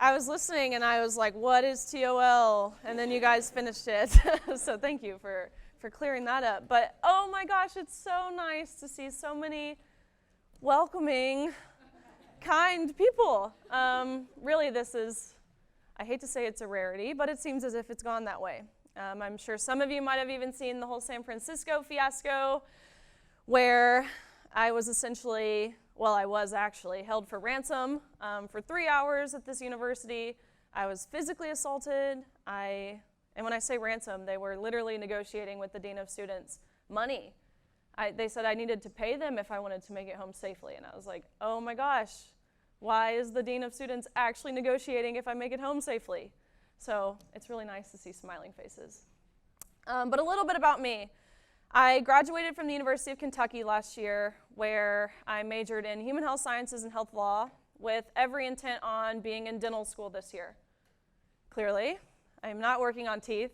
I was listening and I was like, what is TOL? And then you guys finished it. So thank you for clearing that up. But oh my gosh, it's so nice to see so many welcoming, kind people. Really, this is, I hate to say it's a rarity, but it seems as if it's gone that way. I'm sure some of you might have even seen the whole San Francisco fiasco, where I was actually held for ransom for 3 hours at this university. I was physically assaulted. And when I say ransom, they were literally negotiating with the dean of students money. They said I needed to pay them if I wanted to make it home safely. And I was like, oh my gosh, why is the dean of students actually negotiating if I make it home safely? So it's really nice to see smiling faces. But a little bit about me. I graduated from the University of Kentucky last year, where I majored in human health sciences and health law with every intent on being in dental school this year. Clearly, I am not working on teeth.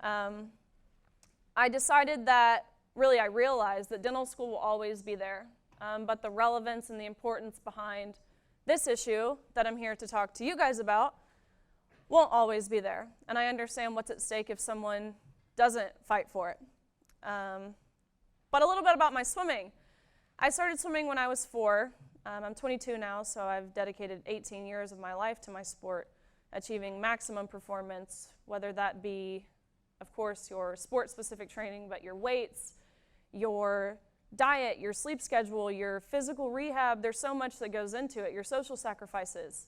I decided that, I realized that dental school will always be there, but the relevance and the importance behind this issue that I'm here to talk to you guys about won't always be there. And I understand what's at stake if someone doesn't fight for it. But a little bit about my swimming. I started swimming when I was 4. I'm 22 now, so I've dedicated 18 years of my life to my sport, achieving maximum performance, whether that be, of course, your sport-specific training, but your weights, your diet, your sleep schedule, your physical rehab. There's so much that goes into it, your social sacrifices.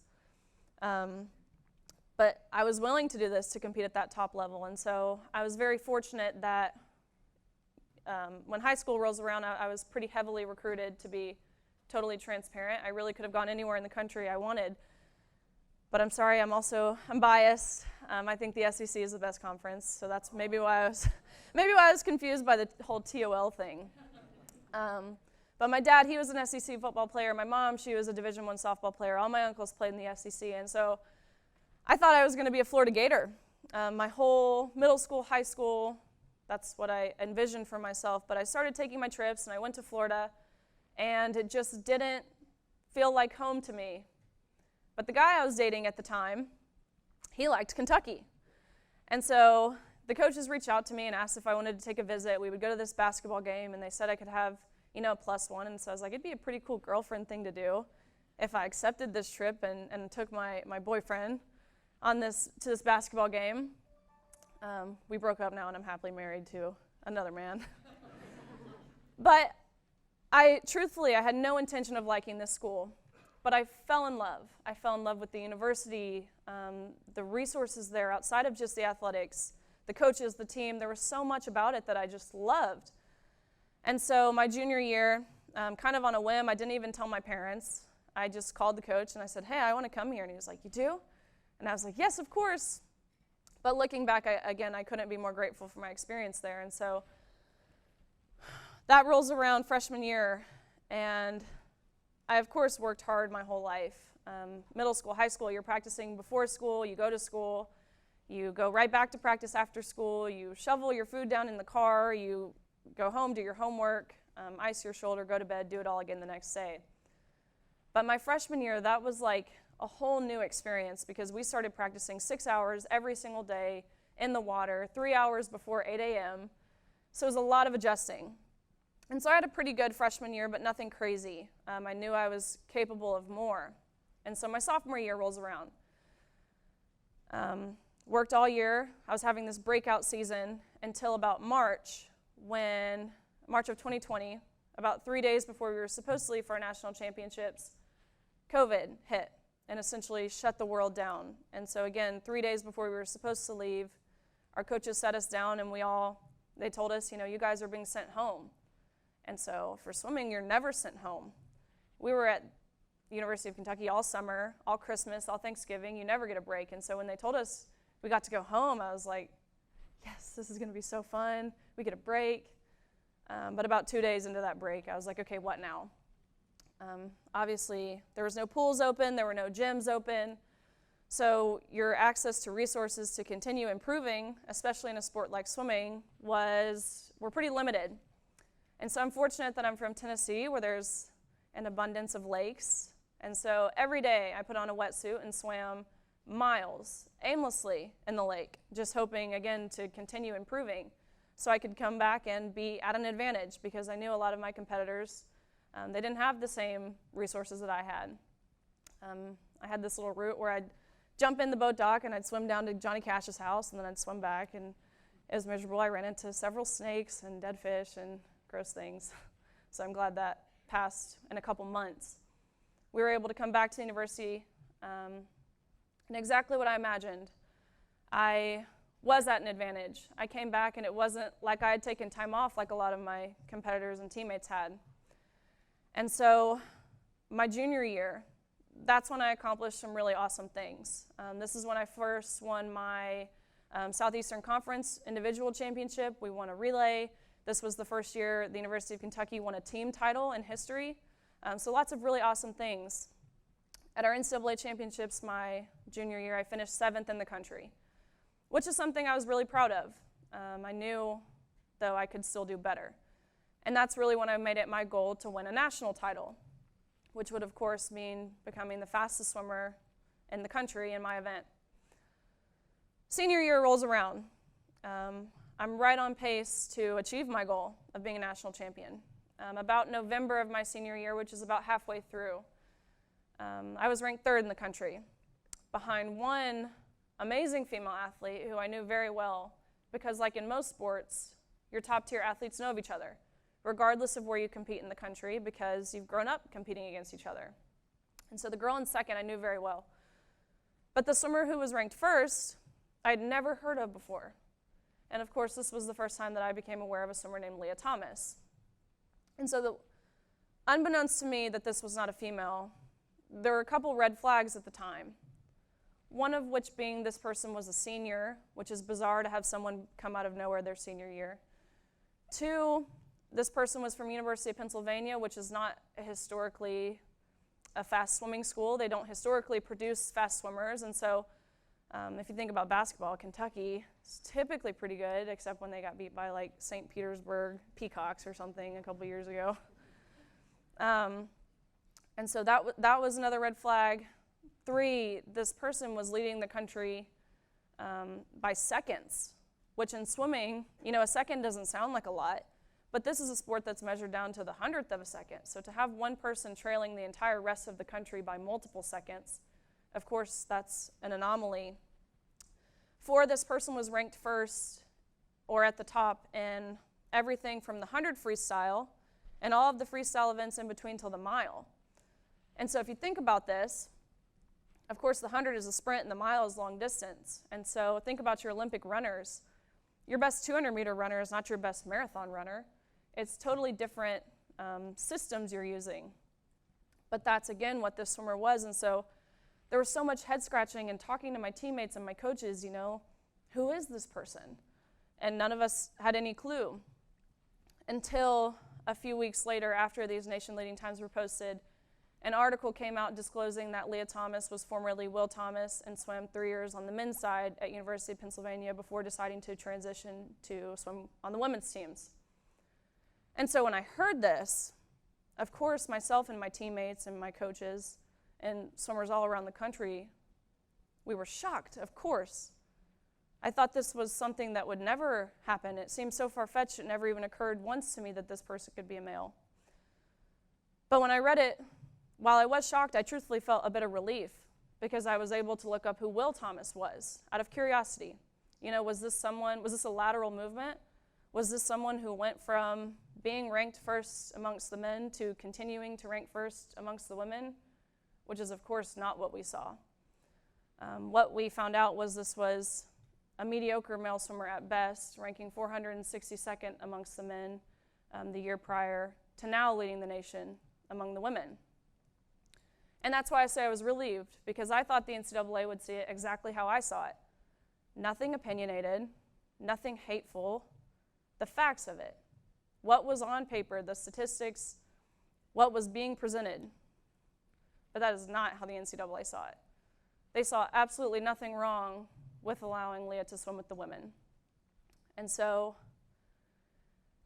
But I was willing to do this to compete at that top level, and so I was very fortunate that when high school rolls around, I was pretty heavily recruited, to be totally transparent. I really could have gone anywhere in the country I wanted. But I'm sorry, I'm biased. I think the SEC is the best conference, so that's maybe why I was confused by the whole TOL thing. But my dad, he was an SEC football player. My mom, she was a Division I softball player. All my uncles played in the SEC, and so I thought I was going to be a Florida Gator. My whole middle school, high school, that's what I envisioned for myself. But I started taking my trips, and I went to Florida, and it just didn't feel like home to me. But the guy I was dating at the time, he liked Kentucky. And so the coaches reached out to me and asked if I wanted to take a visit. We would go to this basketball game, and they said I could have, a +1. And so I was like, it'd be a pretty cool girlfriend thing to do if I accepted this trip and took my boyfriend to this basketball game. We broke up now, and I'm happily married to another man. But truthfully, I had no intention of liking this school. But I fell in love. I fell in love with the university, the resources there outside of just the athletics, the coaches, the team. There was so much about it that I just loved. And so my junior year, kind of on a whim, I didn't even tell my parents. I just called the coach and I said, hey, I want to come here. And he was like, you do? And I was like, yes, of course. But looking back, I couldn't be more grateful for my experience there. And so that rolls around freshman year, and I, of course, worked hard my whole life. Middle school, high school, you're practicing before school, you go to school, you go right back to practice after school, you shovel your food down in the car, you go home, do your homework, ice your shoulder, go to bed, do it all again the next day. But my freshman year, that was like a whole new experience, because we started practicing 6 hours every single day in the water, 3 hours before 8 a.m., so it was a lot of adjusting. And so I had a pretty good freshman year, but nothing crazy. I knew I was capable of more. And so my sophomore year rolls around. Worked all year. I was having this breakout season until about March of 2020, about 3 days before we were supposed to leave for our national championships, COVID hit and essentially shut the world down. And so again, 3 days before we were supposed to leave, our coaches sat us down and they told us, you guys are being sent home. And so for swimming, you're never sent home. We were at University of Kentucky all summer, all Christmas, all Thanksgiving. You never get a break. And so when they told us we got to go home, I was like, yes, this is going to be so fun. We get a break. But about 2 days into that break, I was like, okay, what now? Obviously, there was no pools open. There were no gyms open. So your access to resources to continue improving, especially in a sport like swimming, were pretty limited. And so I'm fortunate that I'm from Tennessee, where there's an abundance of lakes. And so every day I put on a wetsuit and swam miles aimlessly in the lake, just hoping, again, to continue improving so I could come back and be at an advantage, because I knew a lot of my competitors, they didn't have the same resources that I had. I had this little route where I'd jump in the boat dock and I'd swim down to Johnny Cash's house, and then I'd swim back, and it was miserable. I ran into several snakes and dead fish and gross things. So I'm glad that passed in a couple months. We were able to come back to the university, and exactly what I imagined. I was at an advantage. I came back, and it wasn't like I had taken time off like a lot of my competitors and teammates had. And so my junior year, that's when I accomplished some really awesome things. This is when I first won my Southeastern Conference individual championship. We won a relay. This was the first year the University of Kentucky won a team title in history. So lots of really awesome things. At our NCAA championships my junior year, I finished 7th in the country, which is something I was really proud of. I knew, though, I could still do better. And that's really when I made it my goal to win a national title, which would, of course, mean becoming the fastest swimmer in the country in my event. Senior year rolls around. I'm right on pace to achieve my goal of being a national champion. About November of my senior year, which is about halfway through, I was ranked 3rd in the country, behind one amazing female athlete who I knew very well, because like in most sports, your top-tier athletes know of each other, regardless of where you compete in the country, because you've grown up competing against each other. And so the girl in 2nd I knew very well. But the swimmer who was ranked 1st, I'd never heard of before. And of course, this was the first time that I became aware of a swimmer named Leah Thomas. And so unbeknownst to me that this was not a female, there were a couple red flags at the time. One of which being this person was a senior, which is bizarre to have someone come out of nowhere their senior year. 2, this person was from University of Pennsylvania, which is not historically a fast swimming school. They don't historically produce fast swimmers, and so if you think about basketball, Kentucky is typically pretty good, except when they got beat by like St. Petersburg Peacocks or something a couple years ago. And so that was another red flag. 3, this person was leading the country by seconds, which in swimming, a second doesn't sound like a lot, but this is a sport that's measured down to the 100th of a second. So to have one person trailing the entire rest of the country by multiple seconds, of course, that's an anomaly. 4, this person was ranked 1st or at the top in everything from the 100 freestyle and all of the freestyle events in between till the mile. And so if you think about this, of course, the 100 is a sprint and the mile is long distance. And so think about your Olympic runners. Your best 200-meter runner is not your best marathon runner. It's totally different systems you're using. But that's, again, what this swimmer was. And so there was so much head scratching and talking to my teammates and my coaches, who is this person? And none of us had any clue until a few weeks later, after these nation-leading times were posted, an article came out disclosing that Leah Thomas was formerly Will Thomas and swam 3 years on the men's side at University of Pennsylvania before deciding to transition to swim on the women's teams. And so when I heard this, of course, myself and my teammates and my coaches and swimmers all around the country, we were shocked, of course. I thought this was something that would never happen. It seemed so far-fetched, it never even occurred once to me that this person could be a male. But when I read it, while I was shocked, I truthfully felt a bit of relief, because I was able to look up who Will Thomas was out of curiosity. Was this a lateral movement? Was this someone who went from being ranked 1st amongst the men to continuing to rank 1st amongst the women? Which is, of course, not what we saw. What we found out was this was a mediocre male swimmer at best, ranking 462nd amongst the men the year prior, to now leading the nation among the women. And that's why I say I was relieved, because I thought the NCAA would see it exactly how I saw it. Nothing opinionated, nothing hateful, the facts of it. What was on paper, the statistics, what was being presented. But that is not how the NCAA saw it. They saw absolutely nothing wrong with allowing Leah to swim with the women. And so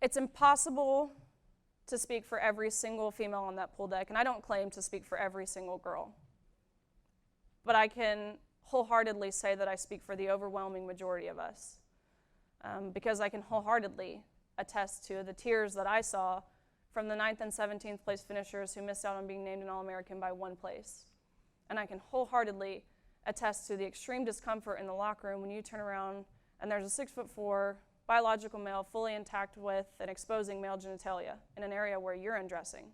it's impossible to speak for every single female on that pool deck, and I don't claim to speak for every single girl. But I can wholeheartedly say that I speak for the overwhelming majority of us, because I can wholeheartedly attest to the tears that I saw from the 9th and 17th place finishers who missed out on being named an All-American by 1 place. And I can wholeheartedly attest to the extreme discomfort in the locker room when you turn around and there's a 6'4" biological male fully intact with and exposing male genitalia in an area where you're undressing.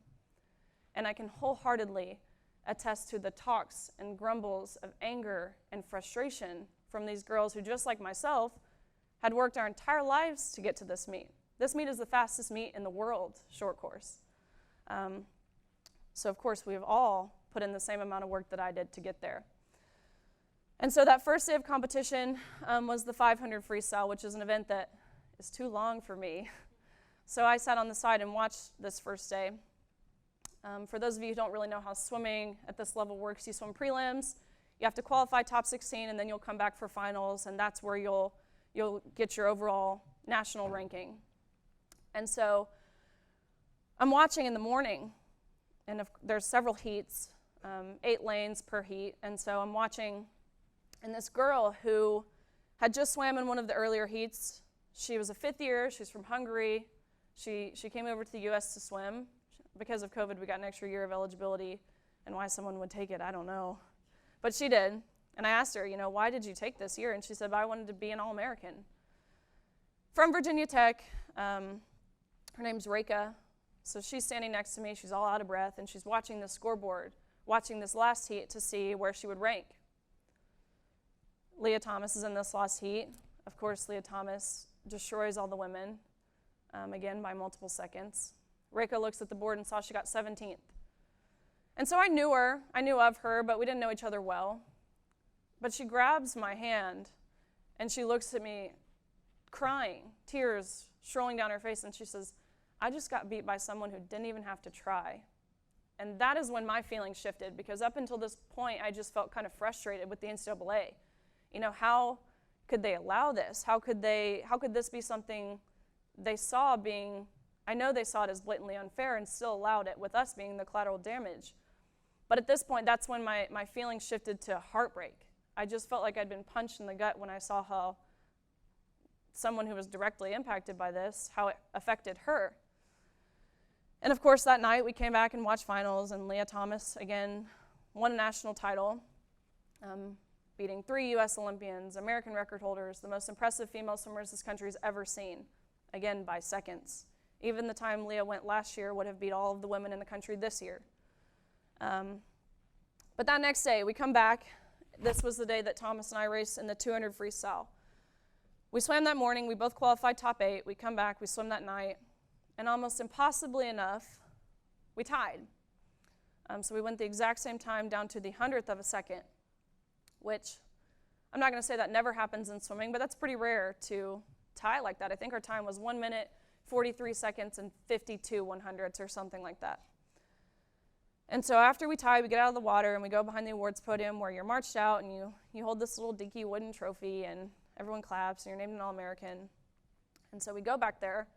And I can wholeheartedly attest to the talks and grumbles of anger and frustration from these girls who, just like myself, had worked our entire lives to get to this meet. This meet is the fastest meet in the world, short course. So of course we've all put in the same amount of work that I did to get there. And so that first day of competition was the 500 freestyle, which is an event that is too long for me. So I sat on the side and watched this first day. For those of you who don't really know how swimming at this level works, you swim prelims, you have to qualify top 16, and then you'll come back for finals, and that's where you'll get your overall national ranking. And so I'm watching in the morning, and there's several heats, 8 lanes per heat, and so I'm watching, and this girl who had just swam in one of the earlier heats, she was a 5th year, she's from Hungary, she came over to the US to swim. Because of COVID, we got an extra year of eligibility, and why someone would take it, I don't know. But she did, and I asked her, why did you take this year? And she said, I wanted to be an All-American. From Virginia Tech, her name's Reka, so she's standing next to me, she's all out of breath, and she's watching the scoreboard, watching this last heat to see where she would rank. Leah Thomas is in this last heat. Of course, Leah Thomas destroys all the women, again, by multiple seconds. Reka looks at the board and saw she got 17th. And so I knew of her, but we didn't know each other well. But she grabs my hand, and she looks at me crying, tears strolling down her face, and she says, I just got beat by someone who didn't even have to try. And that is when my feelings shifted, because up until this point, I just felt kind of frustrated with the NCAA. How could they allow this? How could this be something they saw being, I know they saw it as blatantly unfair and still allowed it, with us being the collateral damage. But at this point, that's when my feelings shifted to heartbreak. I just felt like I'd been punched in the gut when I saw how someone who was directly impacted by this, how it affected her. And of course, that night we came back and watched finals, and Leah Thomas, again, won a national title, beating 3 U.S. Olympians, American record holders, the most impressive female swimmers this country's ever seen, again, by seconds. Even the time Leah went last year would have beat all of the women in the country this year. But that next day, we come back. This was the day that Thomas and I raced in the 200 freestyle. We swam that morning. We both qualified top 8. We come back. We swim that night. And almost impossibly enough, we tied. So we went the exact same time down to the 100th of a second, which I'm not going to say that never happens in swimming, but that's pretty rare to tie like that. I think our time was 1 minute, 43 seconds, and 52 100ths or something like that. And so after we tie, we get out of the water and we go behind the awards podium where you're marched out and you hold this little dinky wooden trophy and everyone claps and you're named an All-American. And so we go back there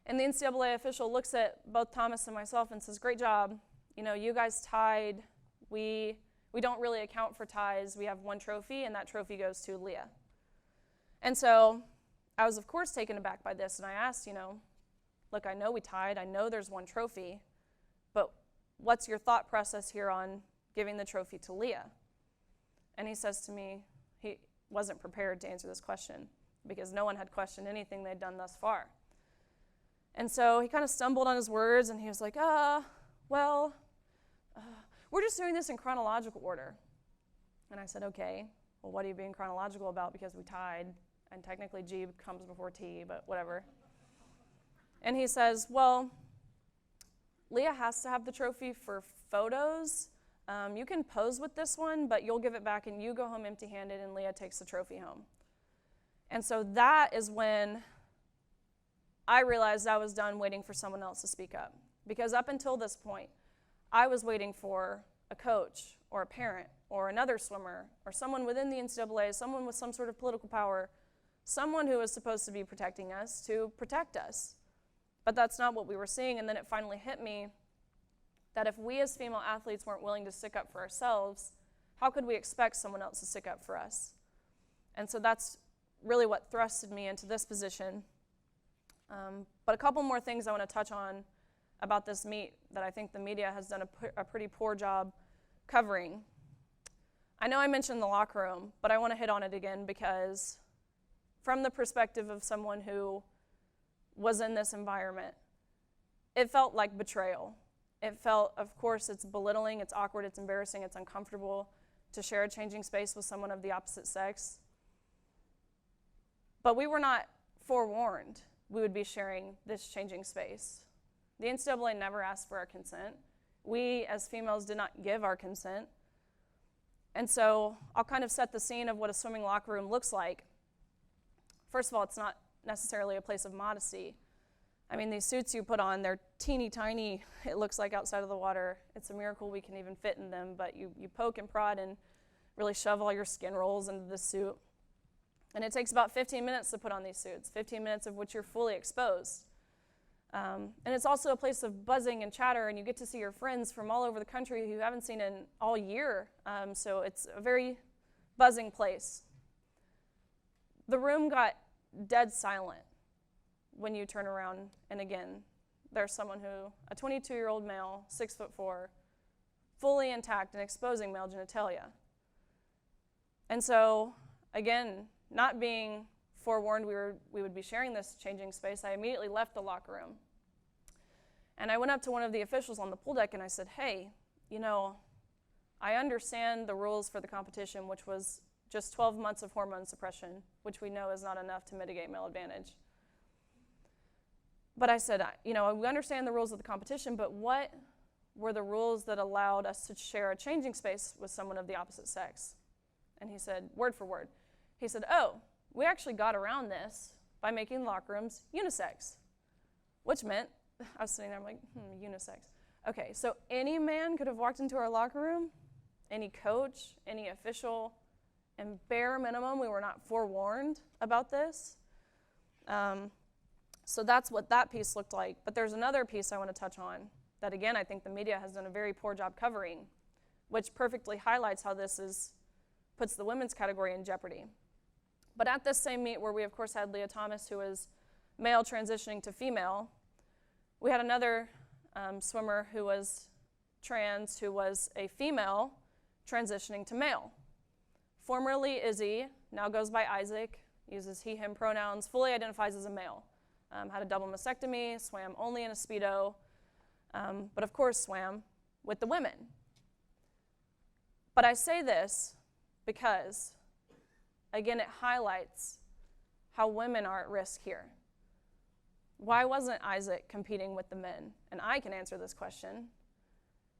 and the NCAA official looks at both Thomas and myself and says, great job, you guys tied. We don't really account for ties. We have 1 trophy and that trophy goes to Leah. And so I was of course taken aback by this and I asked, look, I know we tied, I know there's 1 trophy, but what's your thought process here on giving the trophy to Leah? And he says to me, he wasn't prepared to answer this question because no one had questioned anything they'd done thus far. And so he kind of stumbled on his words and he was like, we're just doing this in chronological order. And I said, okay, well, what are you being chronological about? Because we tied, and technically G comes before T, but whatever. And he says, well, Leah has to have the trophy for photos. You can pose with this one, but you'll give it back and you go home empty-handed and Leah takes the trophy home. And so that is when I realized I was done waiting for someone else to speak up. Because up until this point, I was waiting for a coach or a parent or another swimmer or someone within the NCAA, someone with some sort of political power, someone who was supposed to be protecting us to protect us. But that's not what we were seeing, and then it finally hit me that if we as female athletes weren't willing to stick up for ourselves, how could we expect someone else to stick up for us? And so that's really what thrusted me into this position. But a couple more things I want to touch on about this meet that I think the media has done a pretty poor job covering. I know I mentioned the locker room, but I want to hit on it again because from the perspective of someone who was in this environment, it felt like betrayal. It felt, of course, it's belittling, it's awkward, it's embarrassing, it's uncomfortable to share a changing space with someone of the opposite sex. But we were not forewarned we would be sharing this changing space. The NCAA never asked for our consent. We, as females, did not give our consent. And so I'll kind of set the scene of what a swimming locker room looks like. First of all, it's not necessarily a place of modesty. I mean, these suits you put on, they're teeny tiny, it looks like, outside of the water. It's a miracle we can even fit in them, but you poke and prod and really shove all your skin rolls into the suit. And it takes about 15 minutes to put on these suits, 15 minutes of which you're fully exposed. And it's also a place of buzzing and chatter, and you get to see your friends from all over the country who you haven't seen in all year. So it's a very buzzing place. The room got dead silent when you turn around, and again, there's someone who, a 22-year-old male, 6'4", fully intact and exposing male genitalia. And so, again, not being forewarned we would be sharing this changing space, I immediately left the locker room. And I went up to one of the officials on the pool deck and I said, hey, you know, I understand the rules for the competition, which was just 12 months of hormone suppression, which we know is not enough to mitigate male advantage. But I said, you know, we understand the rules of the competition, but what were the rules that allowed us to share a changing space with someone of the opposite sex? And he said, word for word, he said, oh, we actually got around this by making locker rooms unisex, which meant, I was sitting there, I'm like, unisex. Okay, so any man could have walked into our locker room, any coach, any official, and bare minimum, we were not forewarned about this. So that's what that piece looked like. But there's another piece I want to touch on that, again, I think the media has done a very poor job covering, which perfectly highlights how this puts the women's category in jeopardy. But at this same meet where we, of course, had Leah Thomas, who was male transitioning to female, we had another swimmer who was trans, who was a female transitioning to male. Formerly Izzy, now goes by Isaac, uses he, him pronouns, fully identifies as a male. Had a double mastectomy, swam only in a Speedo, but of course swam with the women. But I say this because, again, it highlights how women are at risk here. Why wasn't Isaac competing with the men? And I can answer this question.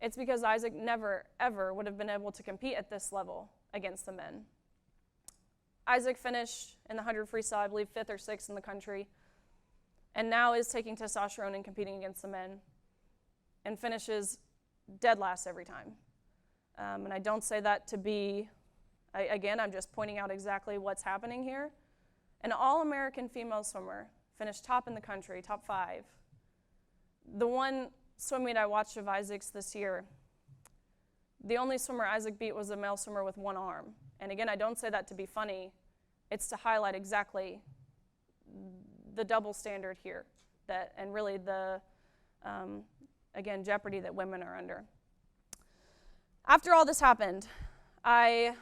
It's because Isaac never, ever would have been able to compete at this level against the men. Isaac finished in the 100 freestyle, I believe 5th or 6th in the country, and now is taking testosterone and competing against the men, and finishes dead last every time. And I don't say that to be, again, I'm just pointing out exactly what's happening here. An all-American female swimmer finished top in the country, top 5. The one swim meet I watched of Isaac's this year, the only swimmer Isaac beat was a male swimmer with one arm. And again, I don't say that to be funny. It's to highlight exactly the double standard here, and really the, again, jeopardy that women are under. After all this happened, I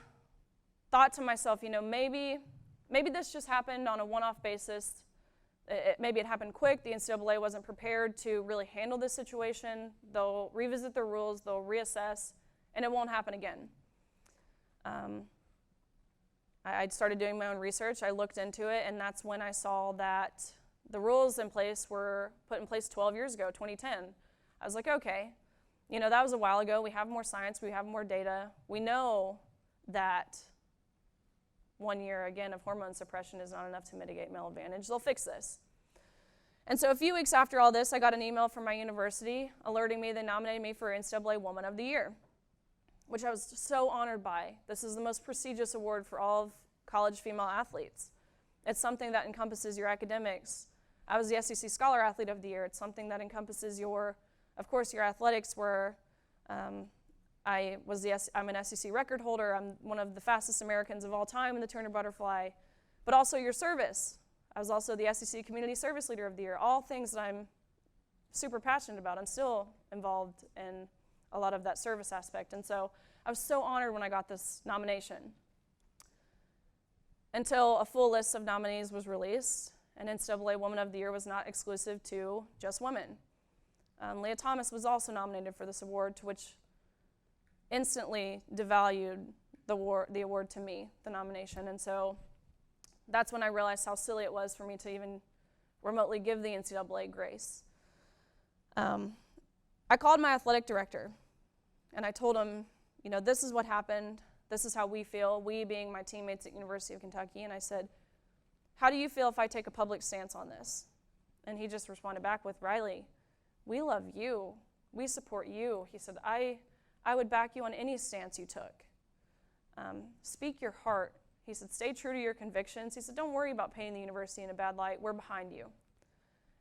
thought to myself, you know, maybe this just happened on a one-off basis. Maybe it happened quick. The NCAA wasn't prepared to really handle this situation. They'll revisit their rules, they'll reassess, and it won't happen again. I started doing my own research. I looked into it, and that's when I saw that the rules in place were put in place 12 years ago, 2010. I was like, okay, you know, that was a while ago. We have more science, we have more data. We know that 1 year, again, of hormone suppression is not enough to mitigate male advantage. They'll fix this. And so a few weeks after all this, I got an email from my university alerting me they nominated me for NCAA Woman of the Year, which I was so honored by. This is the most prestigious award for all of college female athletes. It's something that encompasses your academics. I was the SEC Scholar Athlete of the Year. It's something that encompasses your, of course, your athletics were I'm an SEC record holder. I'm one of the fastest Americans of all time in the 200 butterfly, but also your service. I was also the SEC Community Service Leader of the Year, all things that I'm super passionate about. I'm still involved in a lot of that service aspect, and so I was so honored when I got this nomination. Until a full list of nominees was released, and NCAA Woman of the Year was not exclusive to just women. Leah Thomas was also nominated for this award, to which instantly devalued the award to me, the nomination. And so that's when I realized how silly it was for me to even remotely give the NCAA grace. I called my athletic director, and I told him, you know, this is what happened. This is how we feel, we being my teammates at University of Kentucky. And I said, how do you feel if I take a public stance on this? And he just responded back with, Riley, we love you. We support you. He said, I would back you on any stance you took. Speak your heart. He said, stay true to your convictions. He said, don't worry about painting the university in a bad light. We're behind you.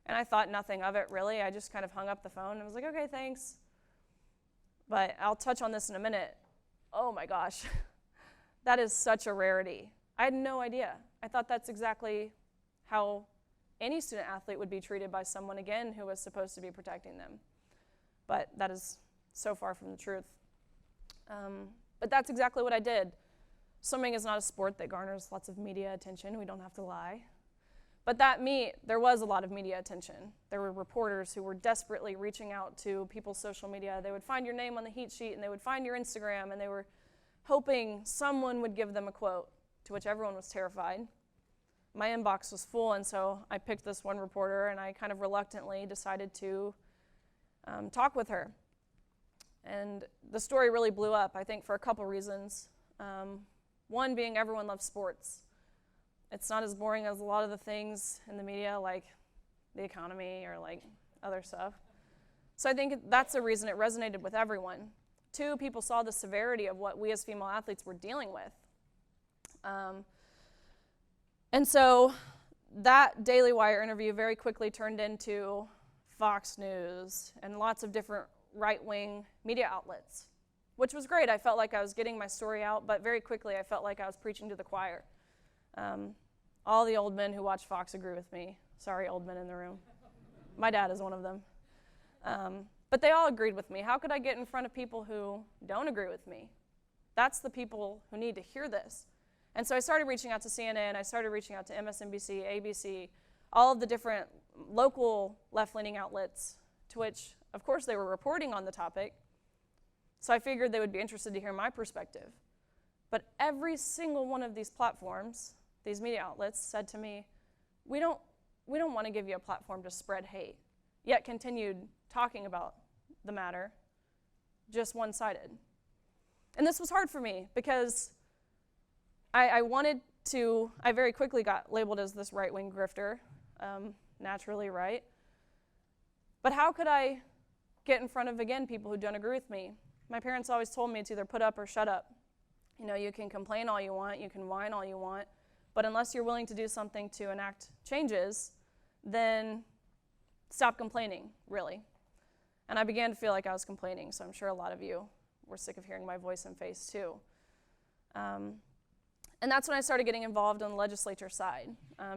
And I thought nothing of it, really. I just kind of hung up the phone and was like, okay, thanks. But I'll touch on this in a minute. Oh my gosh, that is such a rarity. I had no idea. I thought that's exactly how any student athlete would be treated by someone, again, who was supposed to be protecting them. But that is so far from the truth. But that's exactly what I did. Swimming is not a sport that garners lots of media attention. We don't have to lie. But that meet, there was a lot of media attention. There were reporters who were desperately reaching out to people's social media. They would find your name on the heat sheet, and they would find your Instagram, and they were hoping someone would give them a quote, to which everyone was terrified. My inbox was full, and so I picked this one reporter, and I kind of reluctantly decided to talk with her. And the story really blew up, I think, for a couple reasons. One being everyone loves sports. It's not as boring as a lot of the things in the media, like the economy or like other stuff. So I think that's the reason it resonated with everyone. Two, people saw the severity of what we as female athletes were dealing with. And so that Daily Wire interview very quickly turned into Fox News and lots of different right-wing media outlets, which was great. I felt like I was getting my story out, but very quickly I felt like I was preaching to the choir. All the old men who watch Fox agree with me. Sorry, old men in the room. My dad is one of them. But they all agreed with me. How could I get in front of people who don't agree with me? That's the people who need to hear this. And so I started reaching out to CNN, I started reaching out to MSNBC, ABC, all of the different local left-leaning outlets, to which, of course, they were reporting on the topic. So I figured they would be interested to hear my perspective. But every single one of these platforms, these media outlets, said to me, we don't want to give you a platform to spread hate, yet continued talking about the matter, just one-sided. And this was hard for me because I very quickly got labeled as this right-wing grifter, naturally right. But how could I get in front of, again, people who don't agree with me? My parents always told me to either put up or shut up. You know, you can complain all you want, you can whine all you want, but unless you're willing to do something to enact changes, then stop complaining, really. And I began to feel like I was complaining, so I'm sure a lot of you were sick of hearing my voice and face too. And that's when I started getting involved on the legislature side,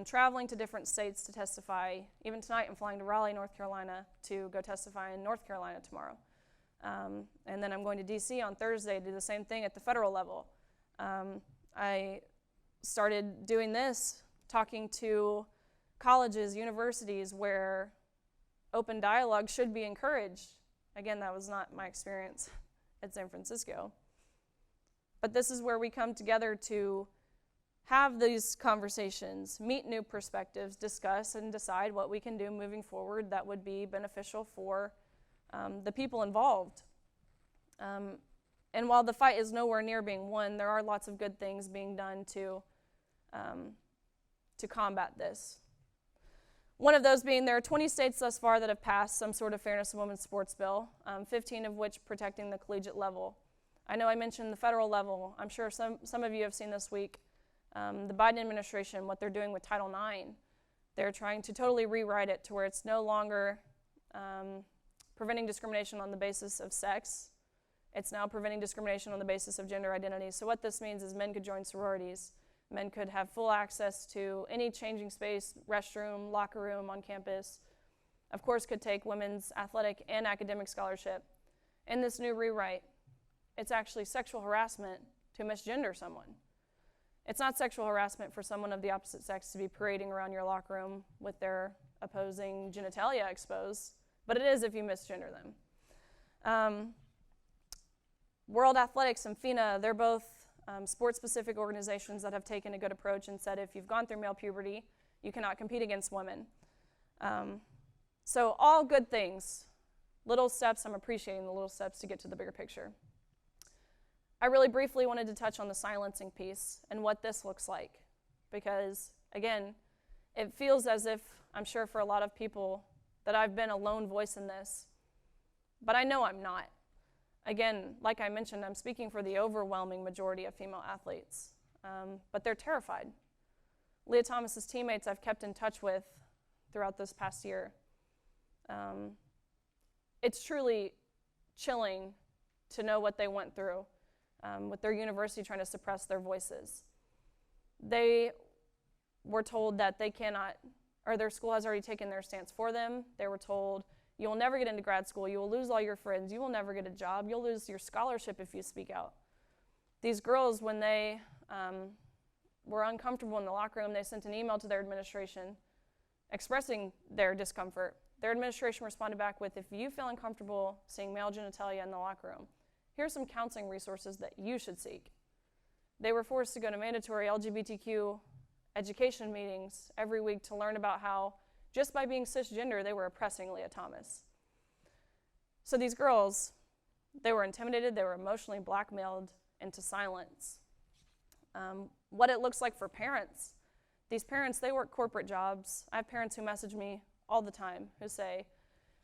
traveling to different states to testify. Even tonight, I'm flying to Raleigh, North Carolina to go testify in North Carolina tomorrow. And then I'm going to DC on Thursday to do the same thing at the federal level. I started doing this, talking to colleges, universities, where open dialogue should be encouraged. Again, that was not my experience at San Francisco. But this is where we come together to have these conversations, meet new perspectives, discuss and decide what we can do moving forward that would be beneficial for the people involved. And while the fight is nowhere near being won, there are lots of good things being done to combat this. One of those being there are 20 states thus far that have passed some sort of fairness in women's sports bill, 15 of which protecting the collegiate level. I know I mentioned the federal level. I'm sure some of you have seen this week the Biden administration, what they're doing with Title IX. They're trying to totally rewrite it to where it's no longer preventing discrimination on the basis of sex. It's now preventing discrimination on the basis of gender identity. So what this means is men could join sororities. Men could have full access to any changing space, restroom, locker room on campus. Of course, could take women's athletic and academic scholarship. In this new rewrite, it's actually sexual harassment to misgender someone. It's not sexual harassment for someone of the opposite sex to be parading around your locker room with their opposing genitalia exposed, but it is if you misgender them. World Athletics and FINA, they're both sports-specific organizations that have taken a good approach and said if you've gone through male puberty, you cannot compete against women. So all good things. Little steps, I'm appreciating the little steps to get to the bigger picture. I really briefly wanted to touch on the silencing piece and what this looks like, because again, it feels as if, I'm sure for a lot of people, that I've been a lone voice in this, but I know I'm not. Again, like I mentioned, I'm speaking for the overwhelming majority of female athletes, but they're terrified. Leah Thomas's teammates I've kept in touch with throughout this past year. It's truly chilling to know what they went through with their university trying to suppress their voices. They were told that they cannot, or their school has already taken their stance for them. They were told, you will never get into grad school, you will lose all your friends, you will never get a job, you'll lose your scholarship if you speak out. These girls, when they were uncomfortable in the locker room, they sent an email to their administration expressing their discomfort. Their administration responded back with, if you feel uncomfortable seeing male genitalia in the locker room, here's some counseling resources that you should seek. They were forced to go to mandatory LGBTQ education meetings every week to learn about how, just by being cisgender, they were oppressing Leah Thomas. So these girls, they were intimidated, they were emotionally blackmailed into silence. What it looks like for parents. These parents, they work corporate jobs. I have parents who message me all the time who say,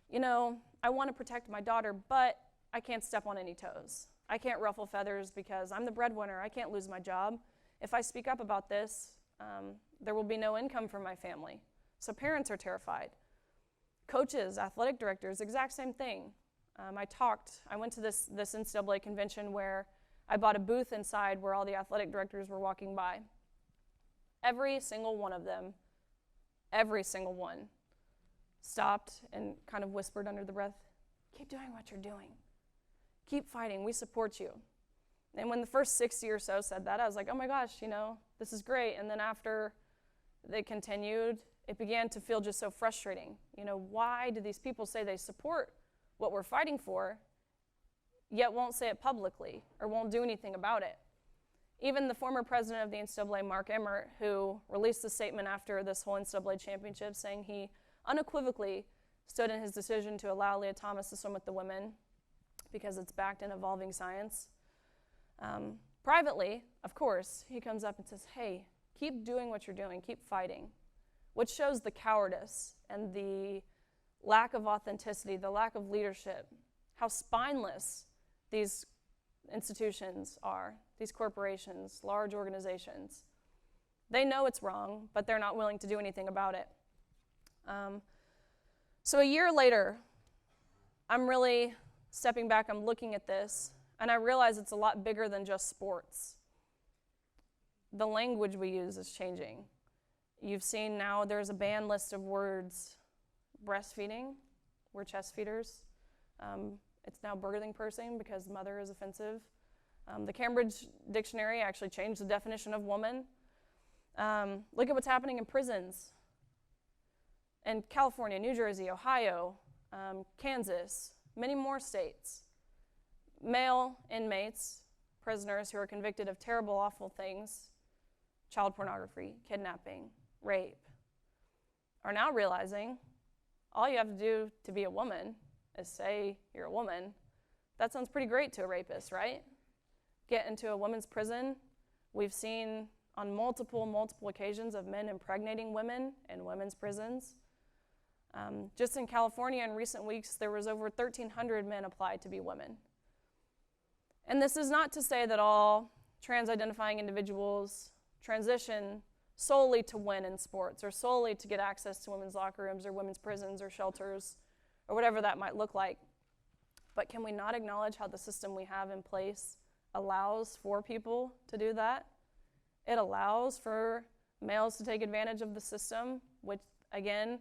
you know, I want to protect my daughter, but I can't step on any toes. I can't ruffle feathers because I'm the breadwinner. I can't lose my job. If I speak up about this, there will be no income for my family. So parents are terrified. Coaches, athletic directors, exact same thing. I went to this NCAA convention where I bought a booth inside where all the athletic directors were walking by. Every single one of them, every single one, stopped and kind of whispered under the breath, keep doing what you're doing. Keep fighting, we support you. And when the first 60 or so said that, I was like, oh my gosh, you know, this is great. And then after they continued, it began to feel just so frustrating. You know, why do these people say they support what we're fighting for, yet won't say it publicly or won't do anything about it? Even the former president of the NCAA, Mark Emmert, who released a statement after this whole NCAA championship saying he unequivocally stood in his decision to allow Leah Thomas to swim with the women because it's backed in evolving science. Privately, of course, he comes up and says, hey, keep doing what you're doing, keep fighting, which shows the cowardice and the lack of authenticity, the lack of leadership, how spineless these institutions are, these corporations, large organizations. They know it's wrong, but they're not willing to do anything about it. So a year later, I'm really stepping back, I'm looking at this, and I realize it's a lot bigger than just sports. The language we use is changing. You've seen now there's a banned list of words. Breastfeeding, we're chest feeders. It's now birthing person because mother is offensive. The Cambridge Dictionary actually changed the definition of woman. Look at what's happening in prisons. In California, New Jersey, Ohio, Kansas, many more states. Male inmates, prisoners who are convicted of terrible, awful things, child pornography, kidnapping, rape, are now realizing all you have to do to be a woman is say you're a woman. That sounds pretty great to a rapist, right? Get into a women's prison. We've seen on multiple occasions of men impregnating women in women's prisons. Just in California in recent weeks, there was over 1,300 men applied to be women. And this is not to say that all trans-identifying individuals transition solely to win in sports or solely to get access to women's locker rooms or women's prisons or shelters or whatever that might look like. But can we not acknowledge how the system we have in place allows for people to do that? It allows for males to take advantage of the system, which, again,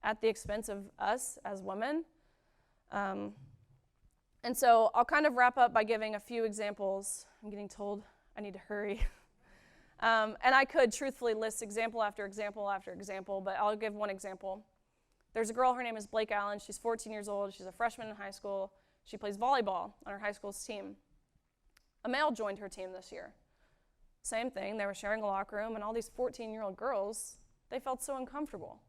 at the expense of us as women. And so I'll kind of wrap up by giving a few examples. I'm getting told I need to hurry. And I could truthfully list example after example after example, but I'll give one example. There's a girl, her name is Blake Allen. She's 14 years old. She's a freshman in high school. She plays volleyball on her high school's team. A male joined her team this year. Same thing, they were sharing a locker room, and all these 14-year-old girls, they felt so uncomfortable.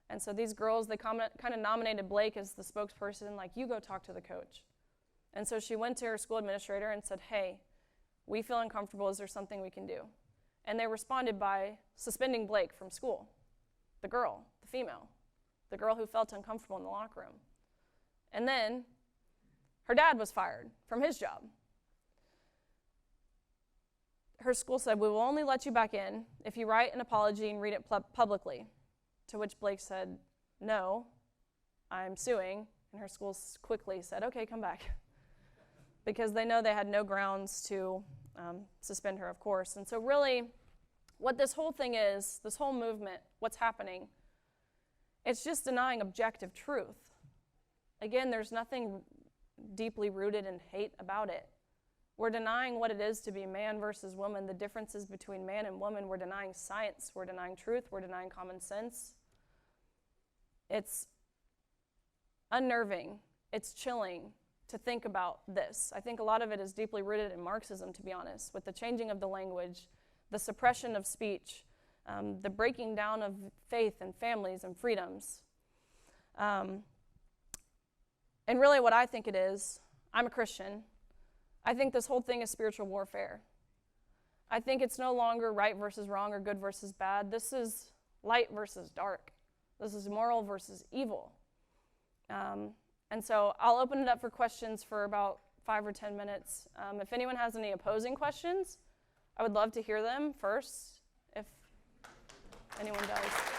And so these girls, they kind of nominated Blake as the spokesperson, like, you go talk to the coach. And so she went to her school administrator and said, hey, we feel uncomfortable. Is there something we can do? And they responded by suspending Blake from school, the girl, the female, the girl who felt uncomfortable in the locker room. And then her dad was fired from his job. Her school said, we will only let you back in if you write an apology and read it publicly. To which Blake said, no, I'm suing. And her school quickly said, okay, come back. Because they know they had no grounds to suspend her, of course. And so really, what this whole thing is, this whole movement, what's happening, it's just denying objective truth. Again, there's nothing deeply rooted in hate about it. We're denying what it is to be man versus woman, the differences between man and woman. We're denying science. We're denying truth. We're denying common sense. It's unnerving. It's chilling to think about this. I think a lot of it is deeply rooted in Marxism, to be honest, with the changing of the language, the suppression of speech, the breaking down of faith and families and freedoms. And really what I think it is, I'm a Christian. I think this whole thing is spiritual warfare. I think it's no longer right versus wrong or good versus bad. This is light versus dark. This is moral versus evil. And so I'll open it up for questions for about 5 or 10 minutes. If anyone has any opposing questions, I would love to hear them first, if anyone does.